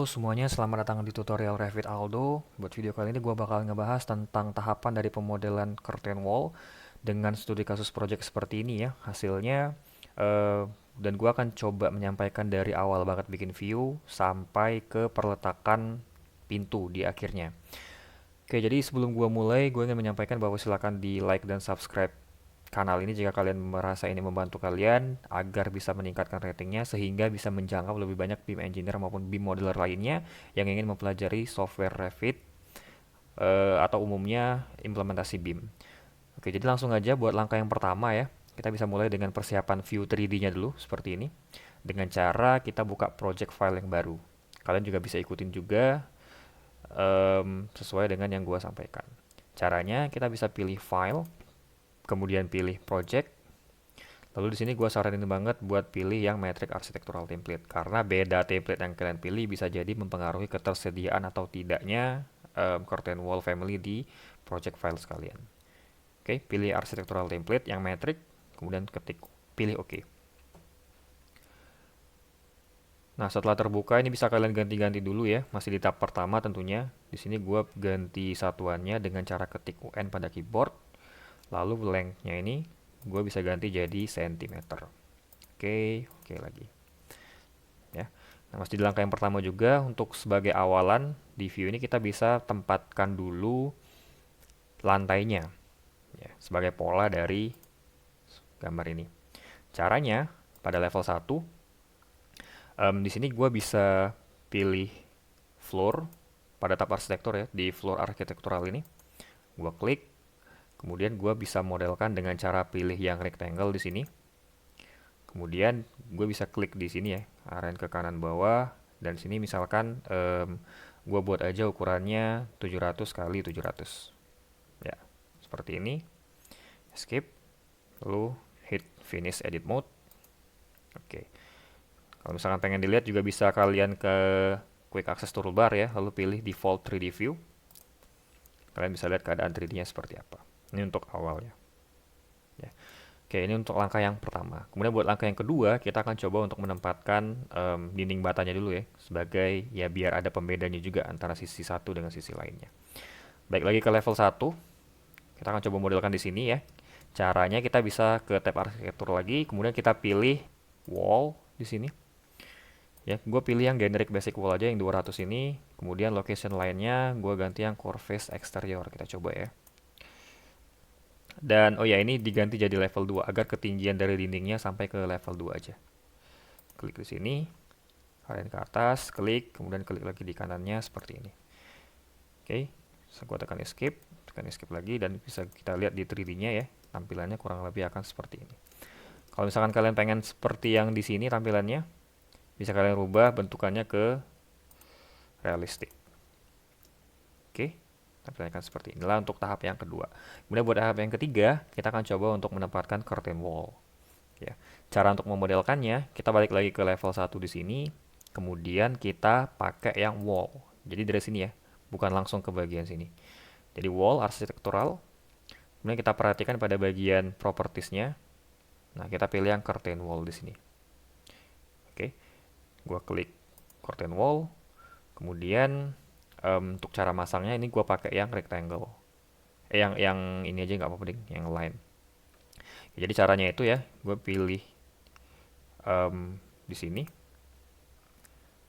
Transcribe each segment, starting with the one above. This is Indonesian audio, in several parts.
Halo semuanya, selamat datang di tutorial Revit Aldo. Buat video kali ini gue bakal ngebahas tentang tahapan dari pemodelan curtain wall dengan studi kasus project seperti ini ya. Hasilnya, dan gue akan coba menyampaikan dari awal banget bikin view sampai ke perletakan pintu di akhirnya. Oke, jadi sebelum gue mulai, gue ingin menyampaikan bahwa silakan di like dan subscribe kanal ini jika kalian merasa ini membantu kalian agar bisa meningkatkan ratingnya sehingga bisa menjangkau lebih banyak BIM engineer maupun BIM modeler lainnya yang ingin mempelajari software Revit atau umumnya implementasi BIM. Oke, jadi langsung aja buat langkah yang pertama ya. Kita bisa mulai dengan persiapan view 3D-nya dulu seperti ini. Dengan cara kita buka project file yang baru. Kalian juga bisa ikutin juga sesuai dengan yang gua sampaikan. Caranya kita bisa pilih file, kemudian pilih project. Lalu di sini gue saranin banget buat pilih yang metric architectural template karena beda template yang kalian pilih bisa jadi mempengaruhi ketersediaan atau tidaknya curtain wall family di project files kalian. Oke, pilih architectural template yang metric, kemudian ketik pilih OK. Nah, setelah terbuka ini bisa kalian ganti-ganti dulu ya, masih di tab pertama tentunya. Di sini gue ganti satuannya dengan cara ketik UN pada keyboard. Lalu length-nya ini gue bisa ganti jadi cm. Oke, oke lagi. Ya. Nah, masih di langkah yang pertama juga untuk sebagai awalan di view ini kita bisa tempatkan dulu lantainya ya, sebagai pola dari gambar ini. Caranya pada level 1 di sini gue bisa pilih floor pada tab arsitektur ya, di floor arsitektural ini. Gue klik, kemudian gue bisa modelkan dengan cara pilih yang rectangle di sini. Kemudian gue bisa klik di sini ya, aren ke kanan bawah, dan sini misalkan gue buat aja ukurannya 700 kali 700. Ya, seperti ini. Escape, lalu hit finish edit mode. Oke. Kalau misalkan pengen dilihat juga bisa kalian ke quick access toolbar ya, lalu pilih default 3D view. Kalian bisa lihat keadaan 3D-nya seperti apa. Ini untuk awal ya. Ya. Oke, ini untuk langkah yang pertama. Kemudian buat langkah yang kedua, kita akan coba untuk menempatkan dinding batanya dulu ya, sebagai ya biar ada pembedanya juga antara sisi satu dengan sisi lainnya. Baik lagi ke level 1, kita akan coba modelkan di sini ya. Caranya kita bisa ke tab arsitektur lagi, kemudian kita pilih wall di sini. Ya, gue pilih yang generic basic wall aja yang 200 ini, kemudian location lainnya gue ganti yang core face exterior. Kita coba ya. Dan oh ya ini diganti jadi level 2 agar ketinggian dari dindingnya sampai ke level 2 aja. Klik di sini, kalian ke atas, klik, kemudian klik lagi di kanannya seperti ini. Oke, saya tekan escape lagi dan bisa kita lihat di 3D-nya ya, tampilannya kurang lebih akan seperti ini. Kalau misalkan kalian pengen seperti yang di sini tampilannya, bisa kalian rubah bentukannya ke realistik. Oke, tampilannya akan seperti inilah untuk tahap yang kedua. Kemudian buat tahap yang ketiga, kita akan coba untuk menempatkan curtain wall. Ya. Cara untuk memodelkannya, kita balik lagi ke level 1 di sini, kemudian kita pakai yang wall. Jadi dari sini ya, bukan langsung ke bagian sini. Jadi wall arsitektural, kemudian kita perhatikan pada bagian propertiesnya. Nah, kita pilih yang curtain wall di sini. Oke, gua klik curtain wall, kemudian untuk cara masangnya ini gua pakai yang rectangle. Yang ini aja nggak apa-apa ding, yang line. Jadi caranya itu ya, gue pilih di sini,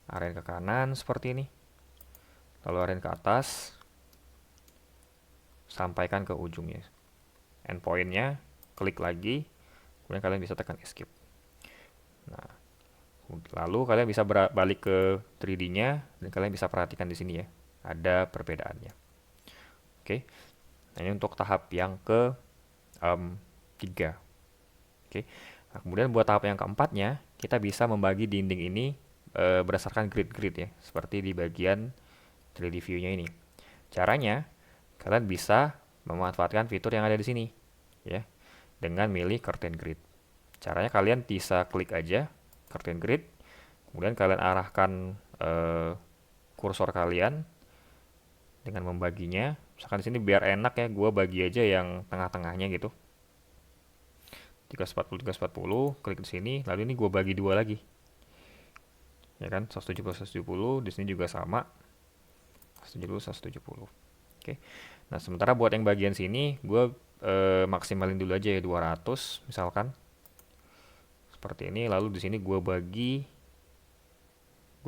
aren ke kanan seperti ini, lalu aren ke atas, sampaikan ke ujungnya. Endpointnya, klik lagi, kemudian kalian bisa tekan escape. Nah, lalu kalian bisa balik ke 3D-nya dan kalian bisa perhatikan di sini ya, ada perbedaannya. Oke, nah ini untuk tahap yang ke 3. Oke, nah, kemudian buat tahap yang keempatnya, kita bisa membagi dinding ini berdasarkan grid-grid ya, seperti di bagian 3D view-nya ini. Caranya, kalian bisa memanfaatkan fitur yang ada di sini, ya, dengan milih curtain grid. Caranya kalian bisa klik aja curtain grid, kemudian kalian arahkan kursor kalian dengan membaginya. Misalkan di sini biar enak ya, gue bagi aja yang tengah-tengahnya gitu. 340 340, klik di sini, lalu ini gue bagi dua lagi. ya kan, 170 170. Di sini juga sama, 170 170. Oke. Nah, sementara buat yang bagian sini gue maksimalin dulu aja ya 200 misalkan. Seperti ini, lalu di sini gue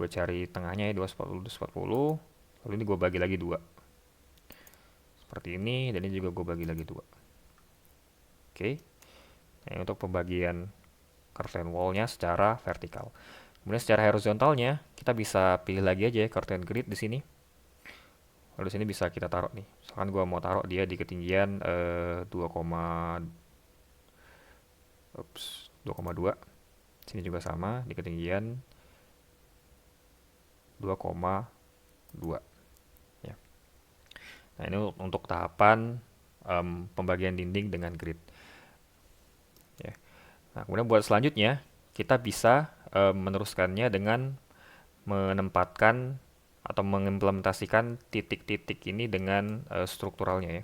cari tengahnya ya 240 240. Lalu ini gue bagi lagi 2. Seperti ini, dan ini juga gue bagi lagi 2. Oke. Nah, untuk pembagian curtain wall-nya secara vertikal. Kemudian secara horizontalnya kita bisa pilih lagi aja ya curtain grid di sini. Lalu di sini bisa kita taruh nih. Misalkan gua mau taruh dia di ketinggian 2,2. Sini juga sama di ketinggian 2,2 ya. Nah, ini untuk tahapan pembagian dinding dengan grid ya. Nah, kemudian buat selanjutnya kita bisa meneruskannya dengan menempatkan atau mengimplementasikan titik-titik ini dengan strukturalnya ya.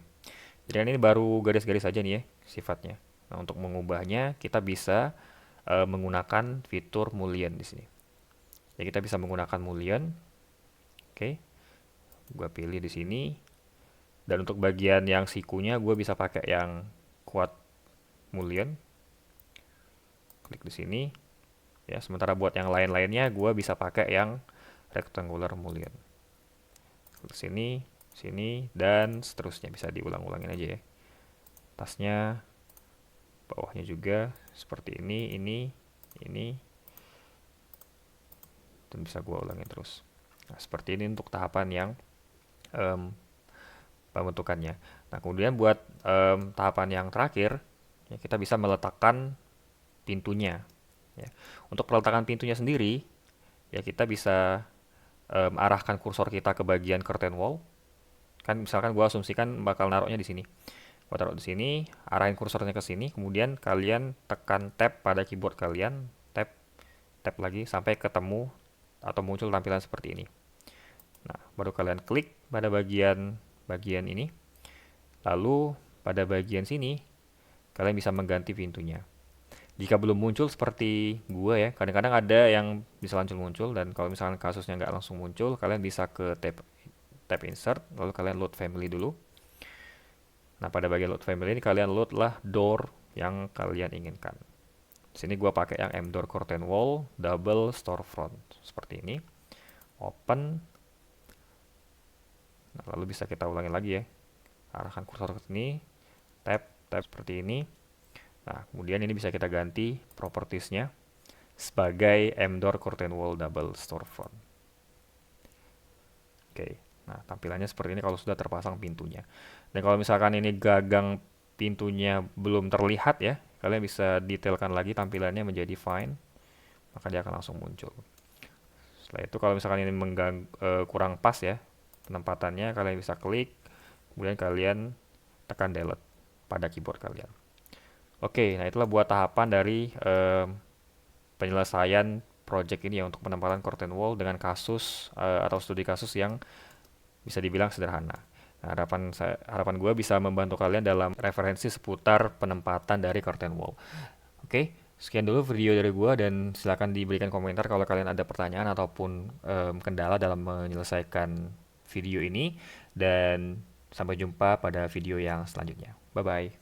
Jadi ini baru garis-garis saja nih ya sifatnya. Nah, untuk mengubahnya kita bisa menggunakan fitur Boolean di sini. Ya, kita bisa menggunakan Boolean. Oke. Gua pilih di sini. Dan untuk bagian yang sikunya gue bisa pakai yang quad Boolean. Klik di sini. Ya, sementara buat yang lain-lainnya gue bisa pakai yang rectangular Boolean. Klik sini, sini, dan seterusnya. Bisa diulang-ulangin aja ya. Atasnya, bawahnya juga seperti ini, dan bisa gue ulangin terus. Nah, seperti ini untuk tahapan yang pembentukannya. Nah, kemudian buat tahapan yang terakhir, ya, kita bisa meletakkan pintunya. Ya. Untuk peletakan pintunya sendiri, ya kita bisa arahkan kursor kita ke bagian curtain wall. Kan misalkan gue asumsikan bakal naruhnya di sini. Gue taruh di sini, arahin kursornya ke sini, kemudian kalian tekan tab pada keyboard kalian, tab, tab lagi sampai ketemu atau muncul tampilan seperti ini. Nah, baru kalian klik pada bagian ini. Lalu pada bagian sini kalian bisa mengganti pintunya. Jika belum muncul seperti gue ya, kadang-kadang ada yang bisa langsung muncul, dan kalau misalkan kasusnya nggak langsung muncul, kalian bisa ke tab insert, lalu kalian load family dulu. Nah, pada bagian load family ini kalian load lah door yang kalian inginkan. Di sini gue pakai yang M-Door Curtain Wall Double Storefront seperti ini. Open. Nah, lalu bisa kita ulangi lagi ya. Arahkan kursor ke sini, tab seperti ini. Nah, kemudian ini bisa kita ganti propertiesnya sebagai M-Door Curtain Wall Double Storefront. Oke. Nah, tampilannya seperti ini kalau sudah terpasang pintunya. Dan kalau misalkan ini gagang pintunya belum terlihat ya, kalian bisa detailkan lagi tampilannya menjadi fine, maka dia akan langsung muncul. Setelah itu kalau misalkan ini kurang pas ya penempatannya, kalian bisa klik, kemudian kalian tekan delete pada keyboard kalian. Oke, nah itulah buat tahapan dari penyelesaian project ini ya untuk penempatan curtain wall dengan kasus atau studi kasus yang bisa dibilang sederhana. Nah, harapan gue bisa membantu kalian dalam referensi seputar penempatan dari curtain wall. Oke, sekian dulu video dari gue, dan silakan diberikan komentar kalau kalian ada pertanyaan ataupun kendala dalam menyelesaikan video ini. Dan sampai jumpa pada video yang selanjutnya. Bye bye.